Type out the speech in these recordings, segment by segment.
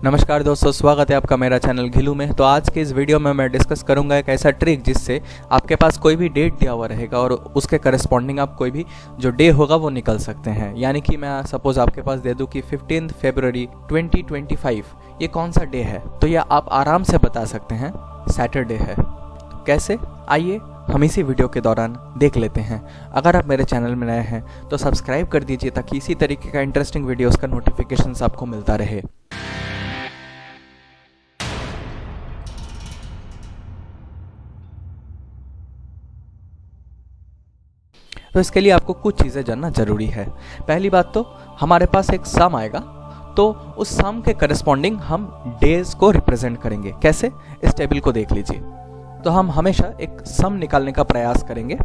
नमस्कार दोस्तों, स्वागत है आपका मेरा चैनल घिलू में। तो आज के इस वीडियो में मैं डिस्कस करूंगा एक ऐसा ट्रिक जिससे आपके पास कोई भी डेट दिया हुआ रहेगा और उसके करस्पॉन्डिंग आप कोई भी जो डे होगा वो निकल सकते हैं। यानी कि मैं सपोज आपके पास दे दूं कि 15 फरवरी 2025 ये कौन सा डे है, तो यह आप आराम से बता सकते हैं सैटरडे है। कैसे, आइए हम इसी वीडियो के दौरान देख लेते हैं। अगर आप मेरे चैनल में नए हैं तो सब्सक्राइब कर दीजिए ताकि इसी तरीके का इंटरेस्टिंग वीडियोस का नोटिफिकेशंस आपको मिलता रहे। तो इसके लिए आपको कुछ चीज़ें जानना ज़रूरी है। पहली बात तो हमारे पास एक सम आएगा, तो उस सम के करस्पॉन्डिंग हम डेज को रिप्रेजेंट करेंगे। कैसे, इस टेबल को देख लीजिए। तो हम हमेशा एक सम निकालने का प्रयास करेंगे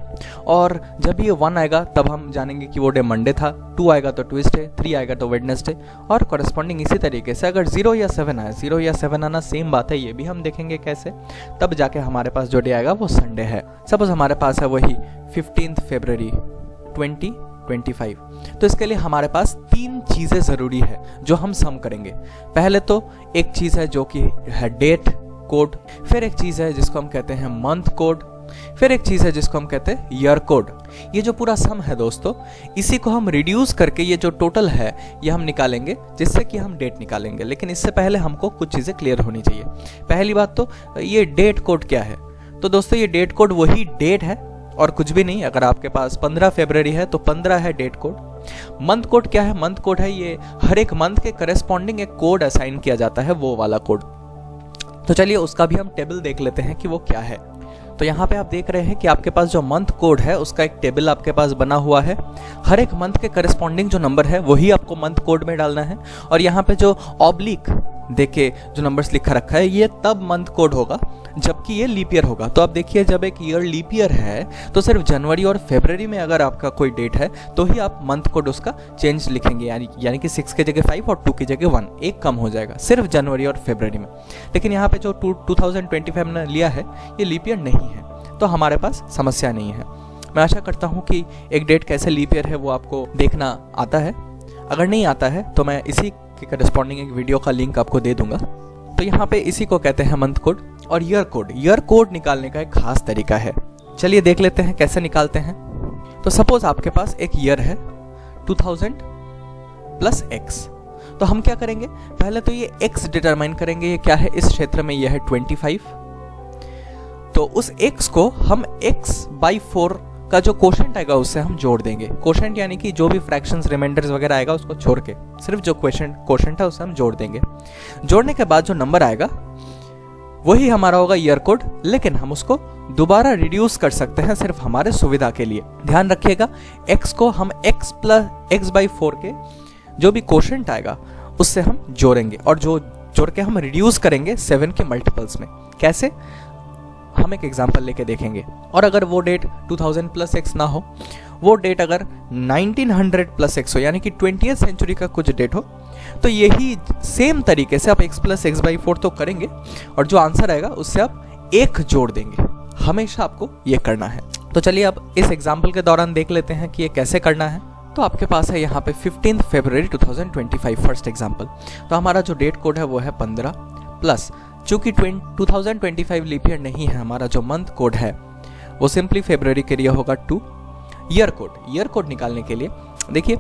और जब ये 1 आएगा तब हम जानेंगे कि वो डे मंडे था, 2 आएगा तो ट्यूसडे, 3 आएगा तो वेडनेसडे, और करस्पॉन्डिंग इसी तरीके से अगर 0 या 7 आए, 0 या 7 आना सेम बात है, ये भी हम देखेंगे कैसे। तब जाके हमारे पास जो डे आएगा वो संडे है। सपोज हमारे पास है वही 15 फरवरी 2025। तो इसके लिए हमारे पास 3 चीज़ें ज़रूरी है जो हम सम करेंगे। पहले तो एक चीज़ है जो कि है डेट कोड, फिर एक चीज़ है जिसको हम कहते हैं मंथ कोड, फिर एक चीज़ है जिसको हम कहते हैं ईयर कोड। ये जो पूरा सम है दोस्तों, इसी को हम रिड्यूस करके ये जो टोटल है ये हम निकालेंगे, जिससे कि हम डेट निकालेंगे। लेकिन इससे पहले हमको कुछ चीज़ें क्लियर होनी चाहिए। पहली बात तो ये डेट कोड क्या है। तो दोस्तों ये डेट कोड वही डेट है और कुछ भी नहीं। अगर आपके पास 15 फरवरी है तो 15 है डेट कोड। मंथ कोड क्या है, मंथ कोड है ये हर एक मंथ के करस्पॉन्डिंग एक कोड असाइन किया जाता है, वो वाला कोड। तो चलिए उसका भी हम टेबल देख लेते हैं कि वो क्या है। तो यहाँ पे आप देख रहे हैं कि आपके पास जो मंथ कोड है उसका एक टेबल आपके पास बना हुआ है। हर एक मंथ के करस्पॉन्डिंग जो नंबर है वही आपको मंथ कोड में डालना है। और यहाँ पे जो ऑब्लिक देखे जो नंबर्स लिखा रखा है ये तब मंथ कोड होगा जबकि ये लीप ईयर होगा। तो आप देखिए, जब एक ईयर लीप ईयर है तो सिर्फ जनवरी और फरवरी में अगर आपका कोई डेट है तो ही आप मंथ कोड उसका चेंज लिखेंगे, यानी कि 6 की जगह 5 और 2 की जगह 1, एक कम हो जाएगा सिर्फ जनवरी और फरवरी में। लेकिन यहाँ पे जो 2025 ने लिया है ये लीप ईयर नहीं है, तो हमारे पास समस्या नहीं है। मैं आशा करता हूँ कि एक डेट कैसे लीप ईयर है वो आपको देखना आता है। अगर नहीं आता है तो मैं इसी के करस्पॉन्डिंग एक वीडियो का लिंक आपको दे दूंगा। तो यहाँ पे इसी को कहते हैं मंथ कोड और ईयर कोड। ईयर कोड निकालने का एक खास तरीका है, चलिए देख लेते हैं कैसे निकालते हैं। तो सपोज आपके पास एक ईयर है 2000 प्लस x। तो हम क्या करेंगे, पहले तो ये x डिटरमाइन करेंगे, ये क्या है, इस क्षेत्र में ये है 25। तो उस x को हम x/4 का जो कोशेंट आएगा उससे हम जोड़ देंगे। कोशेंट यानी कि जो भी फ्रैक्शंस रिमाइंडर्स वगैरह आएगा उसको छोड़ के सिर्फ जो कोशेंट है उससे हम जोड़ देंगे। जोड़ने के बाद जो नंबर आएगा वही हमारा होगा ईयर कोड, लेकिन हम उसको दोबारा रिड्यूस कर सकते हैं सिर्फ हमारे सुविधा के लिए। ध्यान रखिएगा, x को हम x/4 के जो भी कोशेंट आएगा उससे हम जोड़ेंगे और जो जोड़ के हम रिड्यूस करेंगे 7 के मल्टीपल्स में। कैसे, हम एक एग्जांपल लेके देखेंगे। और अगर वो डेट 2000 प्लस x ना हो, वो डेट अगर 1900 प्लस x हो, यानी कि 20th सेंचुरी का कुछ डेट हो, तो यही सेम तरीके से आप x प्लस x/4 तो करेंगे और जो आंसर आएगा उससे आप 1 जोड़ देंगे। हमेशा आपको ये करना है। तो चलिए अब इस एग्जाम्पल के दौरान देख लेते हैं कि ये कैसे करना है। तो आपके पास है यहाँ पे 15 फरवरी 2025 फर्स्ट एग्जाम्पल। तो हमारा जो डेट कोड है वो है 15 प्लस, चूंकि 2025 लीप ईयर नहीं है, हमारा जो मंथ कोड है वो सिंपली फरवरी के लिए होगा 2। ईयर कोड निकालने के लिए देखिए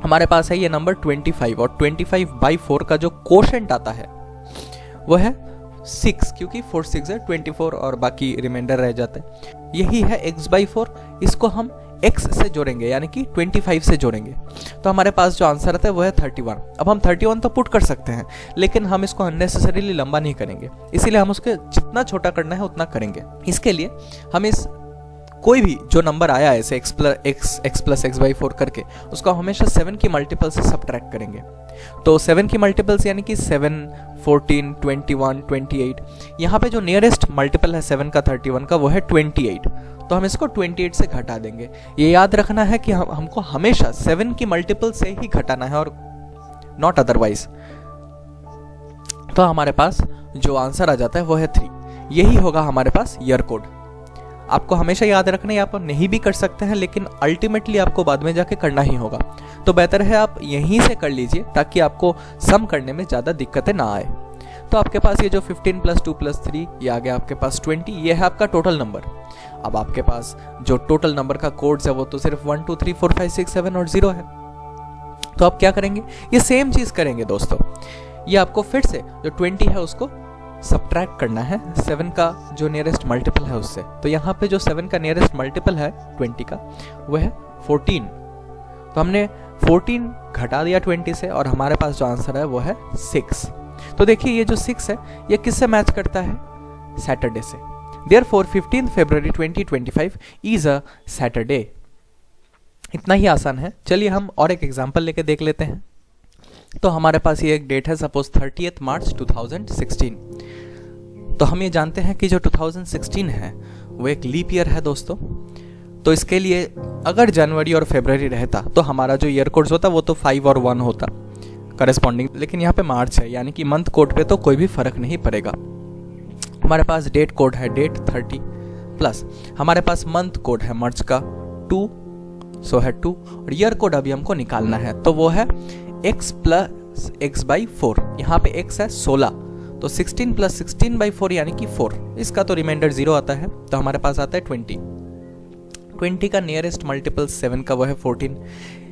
हमारे पास है ये नंबर 25 और 25/4 का जो कोशेंट आता है वो है 6, क्योंकि 4 6 है 24 और बाकी रिमाइंडर रह जाते हैं। यही है x/4, इसको हम x से जोड़ेंगे यानी कि 25 से जोड़ेंगे। तो हमारे पास जो आंसर आता है वो है 31। अब हम 31 तो पुट कर सकते हैं, लेकिन हम इसको अननेसेसरीली लंबा नहीं करेंगे, इसीलिए हम उसके जितना छोटा करना है उतना करेंगे। इसके लिए हम इस कोई भी जो नंबर आया है ऐसे x प्लस x/4 करके उसको हमेशा 7 की मल्टीपल से सब्ट्रैक्ट करेंगे। तो 7 की मल्टीपल्स यानी कि 7, 14, 21, 28। यहाँ पे जो नियरेस्ट मल्टीपल है 7 का 31 का वो है 28। तो हम इसको 28 से घटा देंगे। ये याद रखना है कि हमको हमेशा 7 की मल्टीपल से ही घटाना है और नॉट अदरवाइज। तो हमारे पास जो आंसर आ जाता है वो है 3। यही होगा हमारे पास ईयर कोड। आपको हमेशा याद रखना है, आप नहीं भी कर सकते हैं, लेकिन अल्टीमेटली आपको बाद में जाके करना ही होगा। तो बेहतर है आप यहीं से कर लीजिए ताकि आपको सम करने में ज़्यादा दिक्कतें ना आए। तो आपके पास ये जो 15 + 2 + 3 ये आ गया आपके पास 20, ये है आपका टोटल नंबर। अब आपके पास जो टोटल नंबर का कोड्स है वो तो सिर्फ 1 2 3 4 5 6 7 और 0 है। तो आप क्या करेंगे, ये सेम चीज़ करेंगे दोस्तों। ये आपको फिर से जो 20 है उसको सब्ट्रैक्ट करना है 7 का जो नियरेस्ट मल्टीपल है उससे। तो यहाँ पे जो 7 का नियरेस्ट मल्टीपल है 20 का वो है 14। तो हमने 14 घटा दिया 20 से और हमारे पास जो आंसर है वो है 6। तो देखिए ये जो 6 है ये किससे मैच करता है, सैटरडे से। Therefore 15 February 2025 is a Saturday. इतना ही आसान है। चलिए हम और एक एग्जांपल लेके देख लेते हैं। तो हमारे पास ये एक डेट है, सपोज 30 मार्च 2016। तो हम ये जानते हैं कि जो 2016 है वो एक लीप ईयर है दोस्तों। तो इसके लिए अगर जनवरी और फरवरी रहता तो हमारा जो ईयर कोड्स होता वो तो 5 और 1 होता करस्पॉन्डिंग, लेकिन यहाँ पे मार्च है यानी कि मंथ कोड पे तो कोई भी फर्क नहीं पड़ेगा। हमारे पास डेट कोड है डेट 30 प्लस हमारे पास मंथ कोड है मार्च का 2, सो है 2, और ईयर कोड अभी हमको निकालना है तो वो है x + x/4। यहाँ पे x है 16, तो 16 + 16/4 यानी कि 4। इसका तो रिमाइंडर 0 आता है, तो हमारे पास आता है 20। 20 का नियरेस्ट मल्टीपल 7 का वो है 14।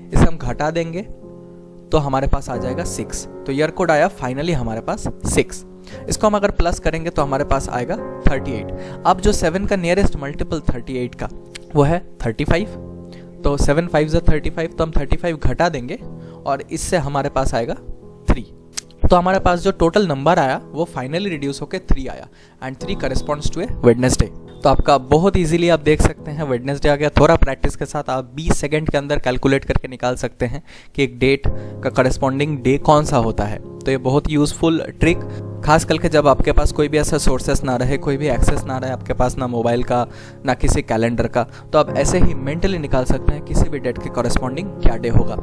इसे हम घटा देंगे तो हमारे पास आ जाएगा 6। तो ईयर कोड आया फाइनली हमारे पास 6। इसको हम अगर प्लस करेंगे तो हमारे पास आएगा 38। अब जो 7 का नियरेस्ट मल्टीपल 38 का वो है 35। तो 7 5 35, तो हम 35 घटा देंगे और इससे हमारे पास आएगा 3। तो हमारे पास जो टोटल नंबर आया वो फाइनली रिड्यूस होकर 3 आया and 3 corresponds to a Wednesday. तो आपका बहुत इजीली आप देख सकते हैं वेडनेसडे आ गया। थोड़ा प्रैक्टिस के साथ आप 20 सेकंड के अंदर कैलकुलेट करके निकाल सकते हैं कि एक डेट का करस्पॉन्डिंग डे कौन सा होता है। तो ये बहुत यूजफुल ट्रिक, खास करके जब आपके पास कोई भी ऐसा सोर्सेस ना रहे, कोई भी एक्सेस ना रहे आपके पास, ना मोबाइल का ना किसी कैलेंडर का, तो आप ऐसे ही मेंटली निकाल सकते हैं किसी भी डेट के कॉरेस्पॉन्डिंग क्या डे होगा।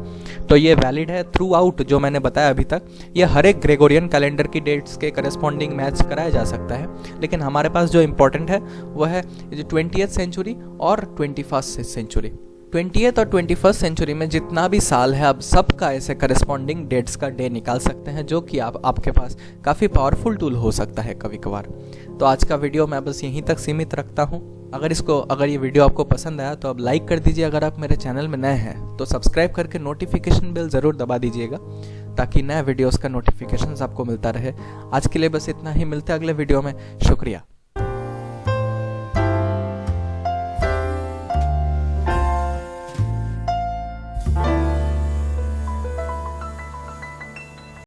तो ये वैलिड है थ्रू आउट जो मैंने बताया अभी तक। ये हर एक ग्रेगोरियन कैलेंडर की डेट्स के कॉरेस्पॉन्डिंग मैच कराया जा सकता है, लेकिन हमारे पास जो इंपॉर्टेंट है वो है जो 20th सेंचुरी और 21st सेंचुरी। 20th और 21st सेंचुरी में जितना भी साल है आप सबका ऐसे करस्पॉन्डिंग डेट्स का डे निकाल सकते हैं, जो कि आपके पास काफ़ी पावरफुल टूल हो सकता है कभी कभार। तो आज का वीडियो मैं बस यहीं तक सीमित रखता हूँ। अगर ये वीडियो आपको पसंद आया तो आप लाइक कर दीजिए। अगर आप मेरे चैनल में नए हैं तो सब्सक्राइब करके नोटिफिकेशन बेल ज़रूर दबा दीजिएगा ताकि नए वीडियोज़ का नोटिफिकेशन आपको मिलता रहे। आज के लिए बस इतना ही, मिलते हैं अगले वीडियो में। शुक्रिया।